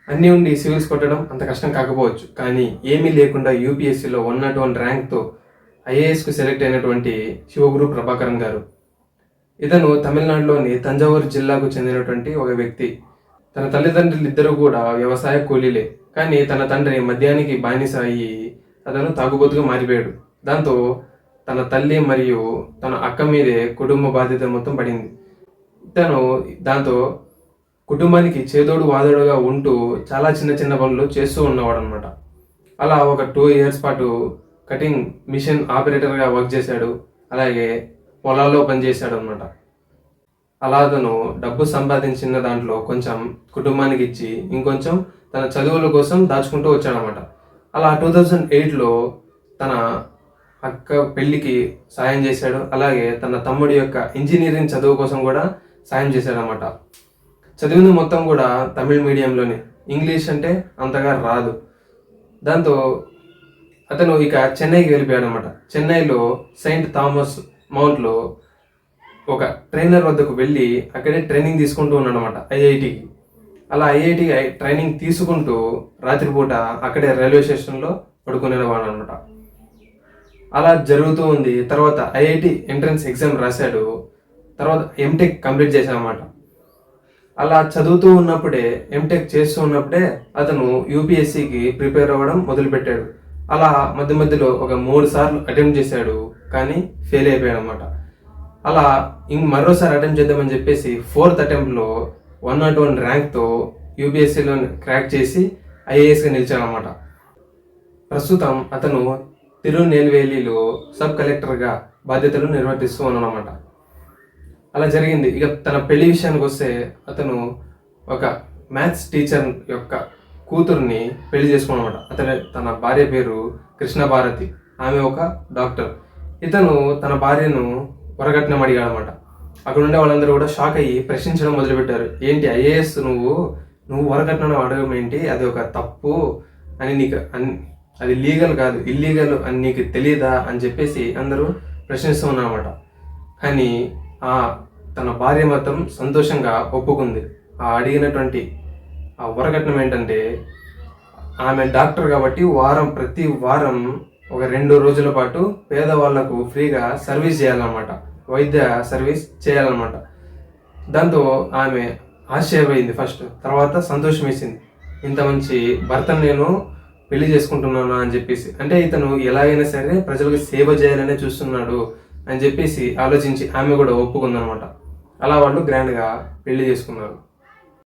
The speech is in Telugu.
అన్నీ ఉండి సివిల్స్ కొట్టడం అంత కష్టం కాకపోవచ్చు, కానీ ఏమీ లేకుండా యూపీఎస్సీలో 101 ర్యాంక్తో ఐఏఎస్కు సెలెక్ట్ అయినటువంటి శివగురు ప్రభాకరన్ గారు. ఇతను తమిళనాడులోని తంజావూరు జిల్లాకు చెందినటువంటి ఒక వ్యక్తి. తన తల్లిదండ్రులు ఇద్దరు కూడా వ్యవసాయ కూలీలే, కానీ తన తండ్రి మద్యానికి బానిస అయ్యి అతను తాగుబోతుగా మారిపోయాడు. దాంతో తన తల్లి మరియు తన అక్క మీదే కుటుంబ బాధ్యత మొత్తం పడింది. దాంతో కుటుంబానికి చేదోడు వాదోడుగా ఉంటూ చాలా చిన్న చిన్న పనులు చేస్తూ ఉన్నవాడు అనమాట. అలా ఒక 2 years పాటు కటింగ్ మిషన్ ఆపరేటర్గా వర్క్ చేశాడు. అలాగే పొలాల్లో పనిచేశాడు అనమాట. అలా అతను డబ్బు సంపాదించిన దాంట్లో కొంచెం కుటుంబానికి ఇచ్చి ఇంకొంచెం తన చదువుల కోసం దాచుకుంటూ వచ్చాడనమాట. అలా 2008లో తన అక్క పెళ్ళికి సాయం చేశాడు. అలాగే తన తమ్ముడి యొక్క ఇంజనీరింగ్ చదువు కోసం కూడా సాయం చేశాడనమాట. చదివింది మొత్తం కూడా తమిళ మీడియంలోనే, ఇంగ్లీష్ అంటే అంతగా రాదు. దాంతో అతను ఇక చెన్నైకి వెళ్ళిపోయాడు అనమాట. చెన్నైలో సెయింట్ థామస్ మౌంట్లో ఒక ట్రైనర్ వద్దకు వెళ్ళి అక్కడే ట్రైనింగ్ తీసుకుంటూ ఉన్నాడు అనమాట, ఐఐటికి. అలా ఐఐటి ట్రైనింగ్ తీసుకుంటూ రాత్రిపూట అక్కడే రైల్వే స్టేషన్లో పడుకునేవాడు అనమాట. అలా జరుగుతూ ఉంది. తర్వాత ఐఐటి ఎంట్రన్స్ ఎగ్జామ్ రాశాడు. తర్వాత ఎంటెక్ కంప్లీట్ చేశాడనమాట. అలా చదువుతూ ఉన్నప్పుడే, ఎంటెక్ చేస్తూ ఉన్నప్పుడే అతను యూపీఎస్సీకి ప్రిపేర్ అవ్వడం మొదలుపెట్టాడు. అలా మధ్య మధ్యలో ఒక 3 సార్లు అటెంప్ట్ చేశాడు, కానీ ఫెయిల్ అయిపోయాడు అనమాట. అలా మరోసారి అటెంప్ట్ చేద్దామని చెప్పేసి 4th అటెంప్ట్లో 101 ర్యాంక్తో యూపీఎస్సీలో క్రాక్ చేసి ఐఏఎస్గా నిలిచాడనమాట. ప్రస్తుతం అతను తిరునెల్వేలిలో సబ్ కలెక్టర్గా బాధ్యతలు నిర్వర్తిస్తూ ఉన్నాడనమాట. అలా జరిగింది. ఇక తన పెళ్లి విషయానికి వస్తే, అతను ఒక మ్యాథ్స్ టీచర్ యొక్క కూతుర్ని పెళ్లి చేసుకున్నమాట. తన భార్య పేరు కృష్ణభారతి, ఆమె ఒక డాక్టర్. ఇతను తన భార్యను వరకట్నం అడిగాడనమాట. అక్కడ ఉండే వాళ్ళందరూ కూడా షాక్ అయ్యి ప్రశ్నించడం మొదలుపెట్టారు. ఏంటి ఐఏఎస్ నువ్వు వరకట్నం అడగడం ఏంటి, అది ఒక తప్పు అని అది లీగల్ కాదు, ఇల్లీగల్ అని నీకు తెలియదా అని చెప్పేసి అందరూ ప్రశ్నిస్తూ ఉన్నారన్నమాట. కానీ తన భార్య మాత్రం సంతోషంగా ఒప్పుకుంది. అడిగినటువంటి వరకట్నం ఏంటంటే, ఆమె డాక్టర్ కాబట్టి ప్రతి వారం ఒక 2 రోజుల పాటు పేదవాళ్లకు ఫ్రీగా సర్వీస్ చేయాలన్నమాట, వైద్య సర్వీస్ చేయాలన్నమాట. దాంతో ఆమె ఆశ్చర్యపోయింది ఫస్ట్, తర్వాత సంతోషం వేసింది. ఇంత మంచి భర్తను నేను పెళ్లి చేసుకుంటున్నాను అని చెప్పేసి, అంటే ఇతను ఎలాగైనా సరే ప్రజలకు సేవ చేయాలనే చూస్తున్నాడు అని చెప్పేసి ఆలోచించి ఆమె కూడా ఒప్పుకుందనమాట. అలా వాళ్ళు గ్రాండ్గా పెళ్లి చేసుకున్నారు.